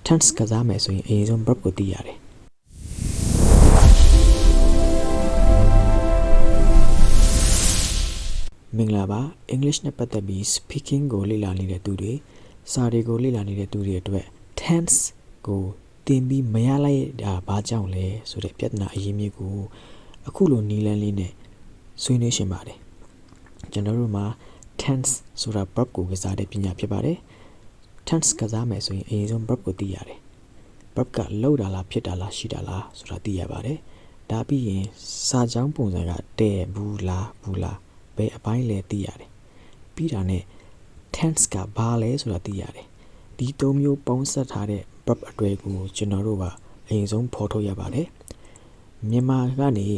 tense ကစားမယ်ဆိုရင်အရင်ဆုံး verb ကိုသိရတယ်မင်္ဂလာပါ English နဲ့ပတ်သက်ပြီး speaking ကိုလေ့လာနေတဲ့သူတွေစာတွေကိုလေ့လာနေတဲ့သူတွေအတွက် tense ကိုသင်ပြီးမရလိုက်တာဘာကြောင့်လဲဆိုတဲ့ပြဿနာအရင်းမြစ်ကိုအခုလိုနည်းလမ်းလေးနဲ့ဆွေးနွေးရှင်ပါတယ်ကျွန်တော်တို့မှာ tense ဆိုတာ verb ကိုကစားတဲ့ပညာဖြစ်ပါတယ် tense ကစားမယ်ဆိုရင်အရင်ဆုံး verb ကိုသိရတယ် verb ကလှုပ်တာလားဖြစ်တာလားရှိတာလားဆိုတာသိရပါတယ်ဒါပြီးရင်စာကြောင်းပုံစံကတဲ့ဘူးလားဘယ်အပိုင်းလဲသိရတယ်ပြီးတာနဲ့ tense ကဘာလဲဆိုတာသိရတယ်ဒီသုံးမျိုးပေါင်းစပ်ထားတဲ့ verb အတွေ့ကိုကျွန်တော်တို့ကအရင်ဆုံးဖော်ထုတ်ရပါတယ်မြန်မာကနေ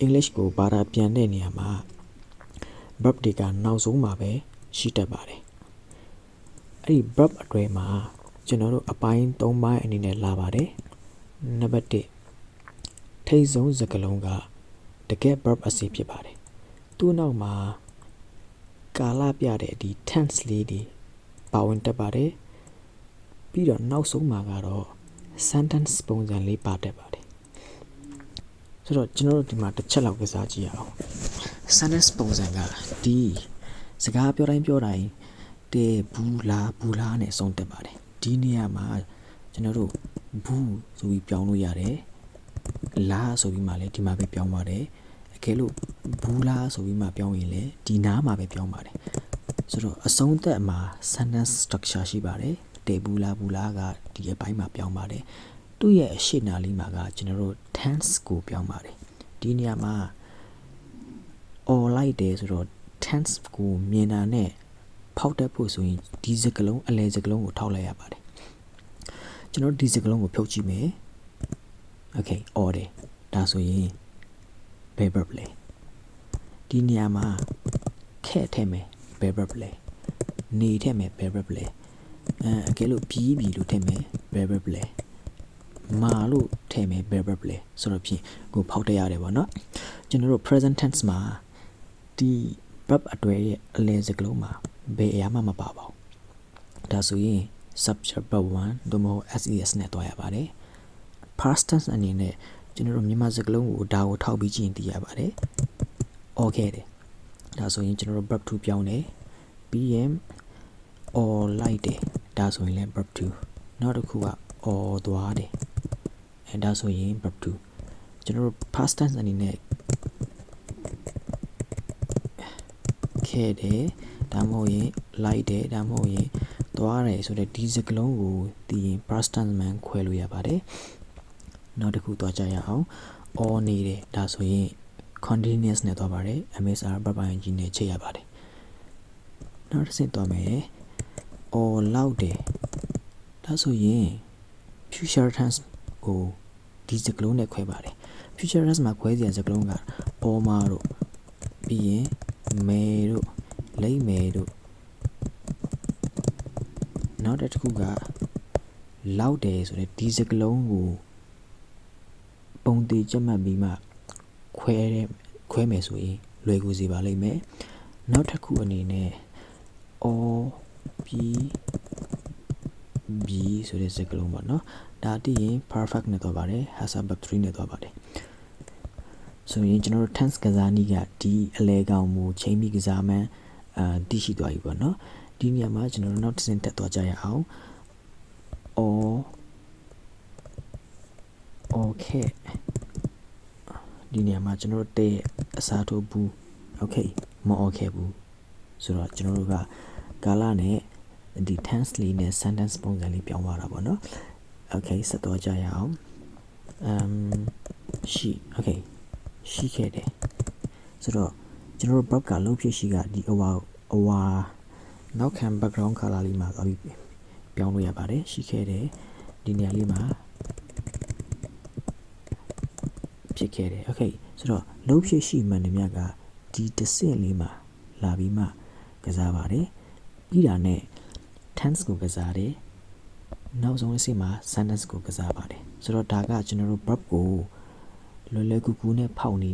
English ကိုဘာသာပြန်တဲ့နေရာမှာ verb တွေကနောက်ဆုံးမှာပဲရှိတတ်ပါတယ်အဲ့ဒီ verb အတွေ့မှာကျွန်တော်တို့အပိုင်း၃ပိုင်းအနေနဲ့လာပါတယ်နံပါတ်1ထိပ်ဆုံးစကားလုံးကတကယ် verb အစီဖြစ်ပါတယ်သူ့နောက်မှာကာလပြတဲ့ဒီ tense လေးတွေပါဝင်တတ်ပါတယ်ပြီးတော့နောက်ဆုံးမှာကတော့ sentence ပုံစံလေးပါတတ်ပါတယ်ဆိုတော့ကျွန်တော်တို့ဒီမှာတစ်ချက်လောက်ကစားကြည့်ရအောင် sentence ပုံစံကဒီစကားပြောတိုင်းတဲ့ဘူးလားနဲ့ဆုံးတက်ပါတယ်ဒီနေရာမှာကျွန်တော်တို့ဘူးဆိုပြီးပြောင်းလို့ရတယ်လားဆိုပြီးမှလည်းဒီမှာပဲပြောင်းပါတယ်အကယ်လို့ဘူးလားဆိုပြီးမှပြောင်းရင်လည်းဒီနားမှာပဲပြောင်းပါတယ်ဆိုတော့အဆုံးသက်မှာ sentence structure ရှိပါတယ်တဲ့ဘူးလားကဒီအပိုင်းမှာပြောင်းပါတယ်သူ့ရဲ့အရှိနာလေးမှာကကျွန်တော်တို့ tense ကိုပြောင်းပါတယ်ဒီနေရာမှာ all လိုက်တယ်ဆိုတော့ tense ကိုမြင်တာနဲ့ဖောက်တတ်ဖို့ဆိုရင်ဒီစကားလုံးအလယ်စကားလုံးကိုထောက်လိုက်ရပါတယ်ကျွန်တော်ဒီစကားလုံးကိုဖြုတ်ကြည့်မယ် okay all တယ်ဒါဆိုရင်ဘယ် verb လဲဒီနေရာမှာခဲ့ထည့်မယ်ဘယ် verb လဲနေထည့်မယ်ဘယ် verb လဲအကယ်လို့ပြီးလို့ထည့်မယ်ဘယ် verb လဲမာလို့ထည့်မယ်ဘယ် verb လဲဆိုတော့ဖြင့်ကိုဖောက်တတ်ရတယ်ပေါ့နော်ကျွန်တော်တို့ present tense မှာဒီ verb အတွေ့ရဲ့အလယ်စကားလုံးမှာဘယ်အရာမှမပါပါဘူးဒါဆိုရင် subject verb 1သို့မဟုတ် SES နဲ့တွားရပါတယ် past tense အနေနဲ့ကျွန်တော်တို့မြန်မာစကားလုံးကိုဒါကိုထောက်ပြီးကြည့်ရင်သိရပါတယ် okay တယ်ဒါဆိုရင်ကျွန်တော်တို့ verb 2ပြောင်းတယ်ပြီးရင် all လိုက်တယ်ဒါဆိုရင်လည်း verb 2နောက်တစ်ခုက all သွားတယ်ဒါဆိုရင် verb 2ကျွန်တော်တို့ past tense အနေနဲ့ခဲ့တယ်ဒါမှမဟုတ်ရင်လိုက်တယ်ဒါမှမဟုတ်ရင်သွားတယ်ဆိုတဲ့ဒီစကားလုံးကိုသိရင် past tense မှခွဲလို့ရပါတယ်နောက်တစ်ခုသွားကြရအောင် all နေတယ်ဒါဆိုရင် continuous နဲ့သွားပါတယ် MSR verb ing နဲ့ချိန်ရပါတယ်နောက်တစ်ဆင့်သွားမယ် all လောက်တယ်ဒါဆိုရင် future tense ကိုဒီစကားလုံးနဲ့ခွဲပါတယ် future tense မှာခွဲစရာစကားလုံးက all မတို့ပြီးရင်မေတို့လိမ့်မယ်တို့နောက်တစ်ခုကလောက်တယ်ဆိုတဲ့ဒီစကားလုံးကိုပုံတည်ချက်မှတ်ပြီးမှခွဲမယ်ဆိုရင်လွယ်ကူစေပါလိမ့်မယ်နောက်တစ်ခုအနေနဲ့ all ပြီးဆိုတဲ့စကားလုံးပေါ့နော်ဒါတည်ရင် perfect နဲ့သွားပါတယ် has verb 3နဲ့သွားပါတယ်ဆိုရင်ကျွန်တော်တို့ tense ကစားနည်းကဒီအလဲကောင်မူချိန်ပြီးကစားမှန်းသိရှိသွားပြီပေါ့နော်ဒီနေရာမှာကျွန်တော်တို့နောက်တစ်ဆင့်တက်သွားကြရအောင် okay ဒီနေရာမှာကျွန်တော်တို့တဲ့အစားထိုးဘူး okay မ okay ဘူးဆိုတော့ကျွန်တော်တို့ကကာလနဲ့ဒီ tense လေးနဲ့ sentence ပုံစံလေးပြောင်းသွားတာပေါ့နော် okay ဆက်သွားကြရအောင်okay ရှိခဲ့တယ်ဆိုတော့ကျွန်တော်တို့ verb ကလုံးဖြစ်ရှိကဒီအဝါနောက်ခံ background color လေးမှာသွားပြီးပြောင်းလို့ရပါတယ်ရှိခဲ့တယ်ဒီနေရာလေးမှာဖြစ်ခဲ့တယ် okay ဆိုတော့လုံးဖြစ်ရှိမှန်တယ်မြတ်ကဒီတစ်ဆင့်လေးမှာလာပြီးမှကစားပါတယ်ပြီးတာနဲ့ tense ကိုကစားတယ်နောက်ဆုံးအဆင့်မှာ sentence ကိုကစားပါတယ်ဆိုတော့ဒါကကျွန်တော်တို့ verb ကိုလွယ်ကူကူနဲ့ဖောက်နေ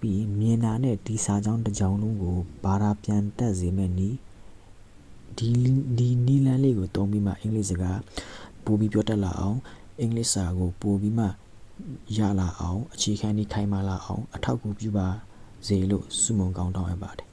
ပြီးမြင်တာနဲ့ဒီစာကြောင်းတစ်ကြောင်းလုံးကိုဘာသာပြန်တက်စေမဲ့နီးဒီနီလန်းလေးကိုတုံးပြီးမှအင်္ဂလိပ်စကား ပိုပြီးပြောတတ်လာအောင်အင်္ဂလိပ်စာကိုပိုပြီးမှရလာအောင်အခြေခံဒီခိုင်မာလာအောင်အထောက်အကူပြုပါစေလို့ဆုမွန်ကောင်းတောင်းအပ်ပါတယ်